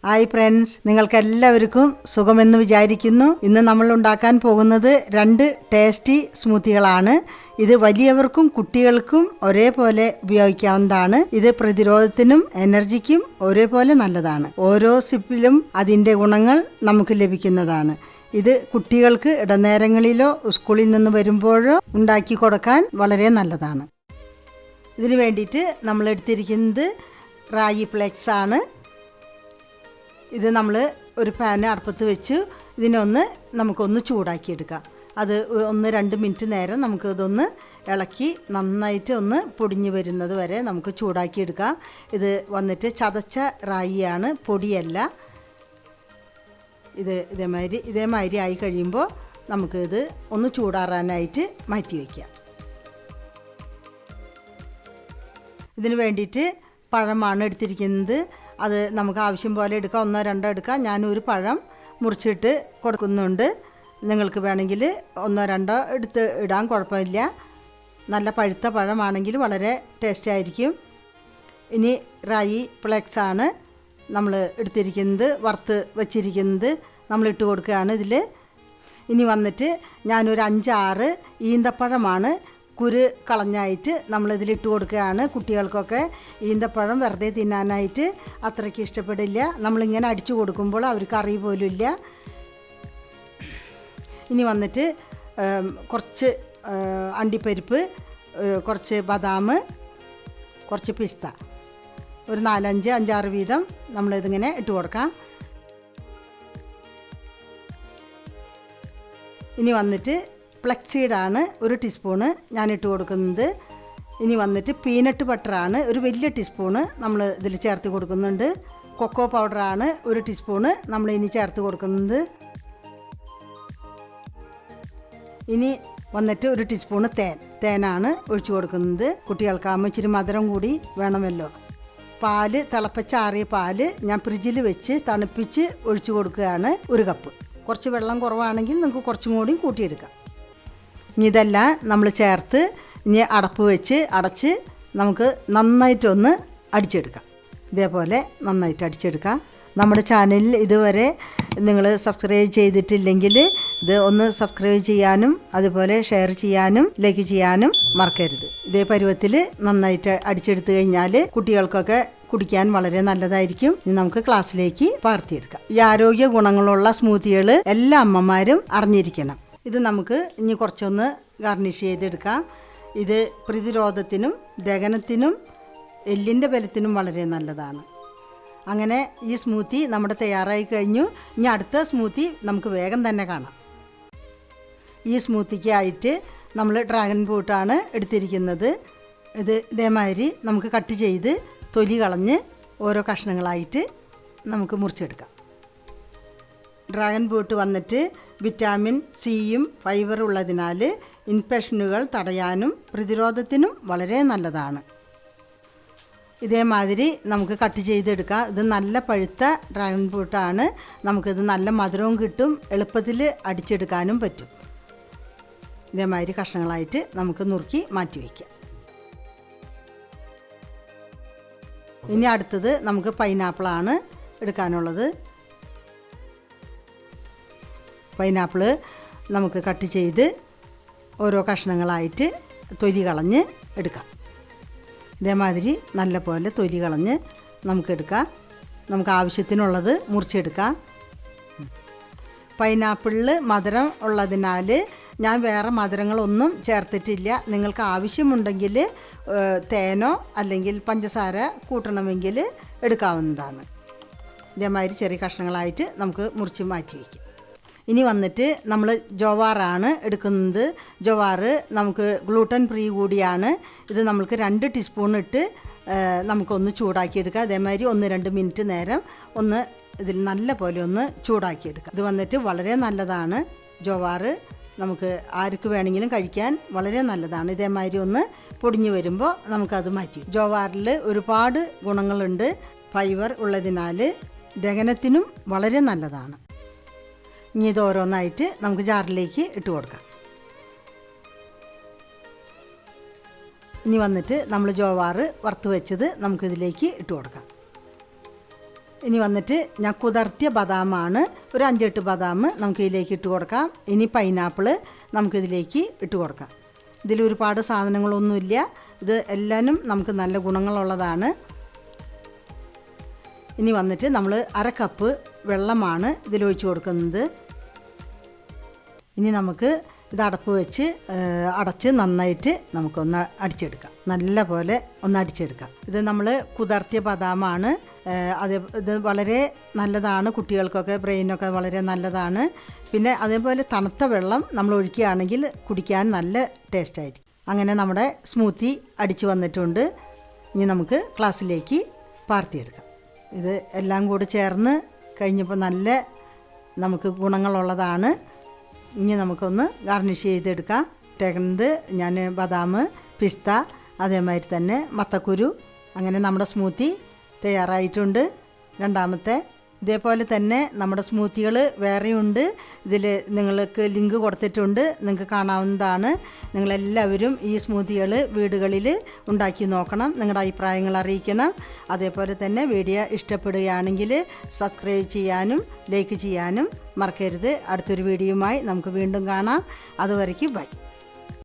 Hi friends, നിങ്ങൾക്കെല്ലാവർക്കും സുഖമെന്ന് വിചാരിക്കുന്നു. ഇന്ന് നമ്മൾ ഉണ്ടാക്കാൻ പോകുന്നത് 2 ടേസ്റ്റി സ്മൂത്തികളാണ്. ഇത് വലിയവർക്കും കുട്ടികൾക്കും ഒരേപോലെ ഉപയോഗിക്കാവുന്നതാണ്. ഇത് പ്രതിരോധത്തിനും എനർജിക്കും ഒരേപോലെ നല്ലതാണ്. ഓരോ സിപ്പിലും അതിൻ്റെ ഗുണങ്ങൾ നമുക്ക് ലഭിക്കുന്നതാണ്. ഇത് കുട്ടികൾക്ക് ഇടനേരങ്ങളിലോ സ്കൂളിൽ നിന്ന് വരുമ്പോഴോ ഉണ്ടാക്കി കൊടുക്കാൻ വളരെ നല്ലതാണ്. ഇതിന് വേണ്ടിയിട്ട് നമ്മൾ എടുത്തിരിക്കുന്നത് റാഗി ഫ്ലേക്സ് ആണ്. ഇത് നമ്മൾ ഒരു പാന് അടുപ്പത്ത് വെച്ച് നമുക്കൊന്ന് ചൂടാക്കിയെടുക്കാം. അത് 1-2 മിനിറ്റ് നേരം നമുക്ക് ഇതൊന്ന് ഇളക്കി നന്നായിട്ട് ഒന്ന് പൊടിഞ്ഞ് വരുന്നത് വരെ നമുക്ക് ചൂടാക്കിയെടുക്കാം. ഇത് വന്നിട്ട് ചതച്ച റാഗിയാണ്, പൊടിയല്ല. ഇത് ഇതേമാതിരി ആയി കഴിയുമ്പോൾ നമുക്കിത് ഒന്ന് ചൂടാറാനായിട്ട് മാറ്റി വയ്ക്കാം. ഇതിന് വേണ്ടിയിട്ട് പഴമാണ് എടുത്തിരിക്കുന്നത്. അത് നമുക്ക് ആവശ്യം പോലെ എടുക്കാം, 1-2 എടുക്കാം. ഞാനൊരു പഴം മുറിച്ചിട്ട് കൊടുക്കുന്നുണ്ട്. നിങ്ങൾക്ക് വേണമെങ്കിൽ 1-2 എടുത്ത് ഇടാൻ കുഴപ്പമില്ല. നല്ല പഴുത്ത പഴമാണെങ്കിൽ വളരെ ടേസ്റ്റ് ആയിരിക്കും. ഇനി റാഗി ഫ്ലേക്സ് ആണ് നമ്മൾ എടുത്തിരിക്കുന്നത്, വറുത്ത് വച്ചിരിക്കുന്നത് നമ്മളിട്ട് കൊടുക്കുകയാണ് ഇതിൽ. ഇനി വന്നിട്ട് ഞാനൊരു 5-6 ഈന്തപ്പഴമാണ് കുരു കളഞ്ഞായിട്ട് നമ്മളിതിലിട്ട് കൊടുക്കുകയാണ്. കുട്ടികൾക്കൊക്കെ ഈന്തപ്പഴം വെറുതെ തിന്നാനായിട്ട് അത്രയ്ക്ക് ഇഷ്ടപ്പെടില്ല. നമ്മളിങ്ങനെ അടിച്ചു കൊടുക്കുമ്പോൾ അവർക്ക് അറിയ പോലും ഇല്ല. ഇനി വന്നിട്ട് കുറച്ച് അണ്ടിപ്പരിപ്പ്, കുറച്ച് ബദാം, കുറച്ച് പിസ്ത, ഒരു 4-5 വീതം നമ്മളിതിങ്ങനെ ഇട്ട് കൊടുക്കാം. ഇനി വന്നിട്ട് ഫ്ലക്സ് സീഡാണ് 1 ടീസ്പൂണ് ഞാനിട്ട് കൊടുക്കുന്നത്. ഇനി വന്നിട്ട് പീനട്ട് ബട്ടറാണ് ഒരു വലിയ ടീസ്പൂണ് നമ്മൾ ഇതിൽ ചേർത്ത് കൊടുക്കുന്നുണ്ട്. കൊക്കോ പൗഡറാണ് 1 ടീസ്പൂണ് നമ്മൾ ഇനി ചേർത്ത് കൊടുക്കുന്നത്. ഇനി വന്നിട്ട് 1 ടീസ്പൂണ് തേനാണ് ഒഴിച്ചു കൊടുക്കുന്നത്. കുട്ടികൾക്കാകുമ്പോൾ ഇച്ചിരി മധുരം കൂടി വേണമല്ലോ. പാല്, തിളപ്പിച്ചാറിയ പാല് ഞാൻ ഫ്രിഡ്ജിൽ വെച്ച് തണുപ്പിച്ച് ഒഴിച്ചു കൊടുക്കുകയാണ്. 1 കപ്പ്. കുറച്ച് വെള്ളം കുറവാണെങ്കിൽ നിങ്ങൾക്ക് കുറച്ചും കൂടി കൂട്ടിയെടുക്കാം. ഇനി ഇതെല്ലാം നമ്മൾ ചേർത്ത് ഇനി അടപ്പ് വെച്ച് അടച്ച് നമുക്ക് നന്നായിട്ടൊന്ന് അടിച്ചെടുക്കാം. ഇതേപോലെ നന്നായിട്ട് അടിച്ചെടുക്കാം. നമ്മുടെ ചാനലിൽ ഇതുവരെ നിങ്ങൾ സബ്സ്ക്രൈബ് ചെയ്തിട്ടില്ലെങ്കിൽ ഇത് ഒന്ന് സബ്സ്ക്രൈബ് ചെയ്യാനും അതുപോലെ ഷെയർ ചെയ്യാനും ലൈക്ക് ചെയ്യാനും മറക്കരുത്. ഇതേ പരുവത്തിൽ നന്നായിട്ട് അടിച്ചെടുത്തു കഴിഞ്ഞാൽ കുട്ടികൾക്കൊക്കെ കുടിക്കാൻ വളരെ നല്ലതായിരിക്കും. ഇനി നമുക്ക് ക്ലാസ്സിലേക്ക് പകർത്തിയെടുക്കാം. ഈ ആരോഗ്യ ഗുണങ്ങളുള്ള സ്മൂത്തികൾ എല്ലാ അമ്മമാരും അറിഞ്ഞിരിക്കണം. ഇത് നമുക്ക് ഇനി കുറച്ചൊന്ന് ഗാർണിഷ് ചെയ്തെടുക്കാം. ഇത് പ്രതിരോധത്തിനും ദഹനത്തിനും എല്ലിൻ്റെ ബലത്തിനും വളരെ നല്ലതാണ്. അങ്ങനെ ഈ സ്മൂത്തി നമ്മുടെ തയ്യാറായി കഴിഞ്ഞു. ഇനി അടുത്ത സ്മൂത്തി നമുക്ക് വേഗം തന്നെ കാണാം. ഈ സ്മൂത്തിക്കായിട്ട് നമ്മൾ ഡ്രാഗൺ ഫ്രൂട്ടാണ് എടുത്തിരിക്കുന്നത്. ഇത് ഇതേമാതിരി നമുക്ക് കട്ട് ചെയ്ത് തൊലി കളഞ്ഞ് ഓരോ കഷ്ണങ്ങളായിട്ട് നമുക്ക് മുറിച്ചെടുക്കാം. ഡ്രാഗൺ ഫ്രൂട്ട് വന്നിട്ട് വിറ്റാമിൻ സിയും ഫൈബർ ഉള്ളതിനാൽ ഇൻഫെക്ഷനുകൾ തടയാനും പ്രതിരോധത്തിനും വളരെ നല്ലതാണ്. ഇതേമാതിരി നമുക്ക് കട്ട് ചെയ്തെടുക്കാം. ഇത് നല്ല പഴുത്ത ഡ്രാഗൺ ഫ്രൂട്ടാണ്. നമുക്കിത് നല്ല മധുരവും കിട്ടും, എളുപ്പത്തിൽ അടിച്ചെടുക്കാനും പറ്റും. ഇതേമാതിരി കഷ്ണങ്ങളായിട്ട് നമുക്ക് നുറുക്കി മാറ്റി വയ്ക്കാം. ഇനി അടുത്തത് നമുക്ക് പൈനാപ്പിളാണ് എടുക്കാനുള്ളത്. പൈനാപ്പിൾ നമുക്ക് കട്ട് ചെയ്ത് ഓരോ കഷ്ണങ്ങളായിട്ട് തൊലി കളഞ്ഞ് എടുക്കാം. ഇതേമാതിരി നല്ല പോലെ തൊലി കളഞ്ഞ് നമുക്കെടുക്കാം. നമുക്ക് ആവശ്യത്തിനുള്ളത് മുറിച്ചെടുക്കാം. പൈനാപ്പിളിൽ മധുരം ഉള്ളതിനാൽ ഞാൻ വേറെ മധുരങ്ങളൊന്നും ചേർത്തിട്ടില്ല. നിങ്ങൾക്ക് ആവശ്യമുണ്ടെങ്കിൽ തേനോ അല്ലെങ്കിൽ പഞ്ചസാര കൂട്ടണമെങ്കിൽ എടുക്കാവുന്നതാണ്. ഇതേമാതിരി ചെറിയ കഷ്ണങ്ങളായിട്ട് നമുക്ക് മുറിച്ച് മാറ്റി വയ്ക്കാം. ഇനി വന്നിട്ട് നമ്മൾ ജോവാറാണ് എടുക്കുന്നത്. ജോവാർ നമുക്ക് ഗ്ലൂട്ടൻ ഫ്രീ കൂടിയാണ്. ഇത് നമുക്ക് 2 ടീസ്പൂൺ ഇട്ട് നമുക്കൊന്ന് ചൂടാക്കിയെടുക്കാം. അതേമാതിരി 1-2 മിനിറ്റ് നേരം ഒന്ന് ഇതിൽ നല്ല പോലെ ഒന്ന് ചൂടാക്കിയെടുക്കാം. ഇത് വന്നിട്ട് വളരെ നല്ലതാണ്. ജോവാർ നമുക്ക് ആർക്ക് വേണമെങ്കിലും കഴിക്കാൻ വളരെ നല്ലതാണ്. ഇതേമാതിരി ഒന്ന് പൊടിഞ്ഞു വരുമ്പോൾ നമുക്കത് മാറ്റി. ജോവാറിൽ ഒരുപാട് ഗുണങ്ങളുണ്ട്. ഫൈബർ ഉള്ളതിനാൽ ദഹനത്തിനും വളരെ നല്ലതാണ്. ഇനി ഇത് ഓരോന്നായിട്ട് നമുക്ക് ജാറിലേക്ക് ഇട്ട് കൊടുക്കാം. ഇനി വന്നിട്ട് നമ്മൾ ജോവാർ വറുത്ത് വെച്ചത് നമുക്കിതിലേക്ക് ഇട്ട് കൊടുക്കാം. ഇനി വന്നിട്ട് ഞാൻ കുതിർത്തിയ ബദാമാണ്, ഒരു 5-8 ബദാം നമുക്ക് ഇതിലേക്ക് ഇട്ട് കൊടുക്കാം. ഇനി പൈനാപ്പിൾ നമുക്കിതിലേക്ക് ഇട്ട് കൊടുക്കാം. ഇതിൽ ഒരുപാട് സാധനങ്ങളൊന്നുമില്ല, ഇത് എല്ലാനും നമുക്ക് നല്ല ഗുണങ്ങളുള്ളതാണ്. ഇനി വന്നിട്ട് നമ്മൾ 1/2 കപ്പ് വെള്ളമാണ് ഇതിലൊഴിച്ച് കൊടുക്കുന്നത്. ഇനി നമുക്ക് ഇത് അടപ്പ് വെച്ച് അടച്ച് നന്നായിട്ട് നമുക്കൊന്ന് അടിച്ചെടുക്കാം, നല്ല പോലെ ഒന്ന് അടിച്ചെടുക്കാം. ഇത് നമ്മൾ കുതിർത്തിയ ബദാമാണ്, ഇത് വളരെ നല്ലതാണ്, കുട്ടികൾക്കൊക്കെ ബ്രെയിനൊക്കെ വളരെ നല്ലതാണ്. പിന്നെ അതേപോലെ തണുത്ത വെള്ളം നമ്മൾ ഒഴിക്കുകയാണെങ്കിൽ കുടിക്കാൻ നല്ല ടേസ്റ്റായിരിക്കും. അങ്ങനെ നമ്മുടെ സ്മൂത്തി അടിച്ച് വന്നിട്ടുണ്ട്. ഇനി നമുക്ക് ഗ്ലാസ്സിലേക്ക് പാർത്തിയെടുക്കാം. ഇത് എല്ലാം കൂടി ചേർന്ന് കഴിഞ്ഞപ്പോൾ നല്ല നമുക്ക് ഗുണങ്ങളുള്ളതാണ്. ഇനി നമുക്കൊന്ന് ഗാർണിഷ് ചെയ്തെടുക്കാം. ഇട്ടേക്കുന്നത് ഞാൻ ബദാം, പിസ്ത, അതേമാതിരി തന്നെ മത്തക്കുരു. അങ്ങനെ നമ്മുടെ സ്മൂത്തി തയ്യാറായിട്ടുണ്ട്. രണ്ടാമത്തെ ഇതേപോലെ തന്നെ നമ്മുടെ സ്മൂത്തികൾ വേറെയുണ്ട്. ഇതിൽ നിങ്ങൾക്ക് ലിങ്ക് കൊടുത്തിട്ടുണ്ട്, നിങ്ങൾക്ക് കാണാവുന്നതാണ്. നിങ്ങളെല്ലാവരും ഈ സ്മൂത്തികൾ വീടുകളിൽ ഉണ്ടാക്കി നോക്കണം, നിങ്ങളുടെ അഭിപ്രായങ്ങൾ അറിയിക്കണം. അതേപോലെ തന്നെ വീഡിയോ ഇഷ്ടപ്പെടുകയാണെങ്കിൽ സബ്സ്ക്രൈബ് ചെയ്യാനും ലൈക്ക് ചെയ്യാനും മറക്കരുത്. അടുത്തൊരു വീഡിയോയുമായി നമുക്ക് വീണ്ടും കാണാം. അതുവരയ്ക്ക് ബൈ.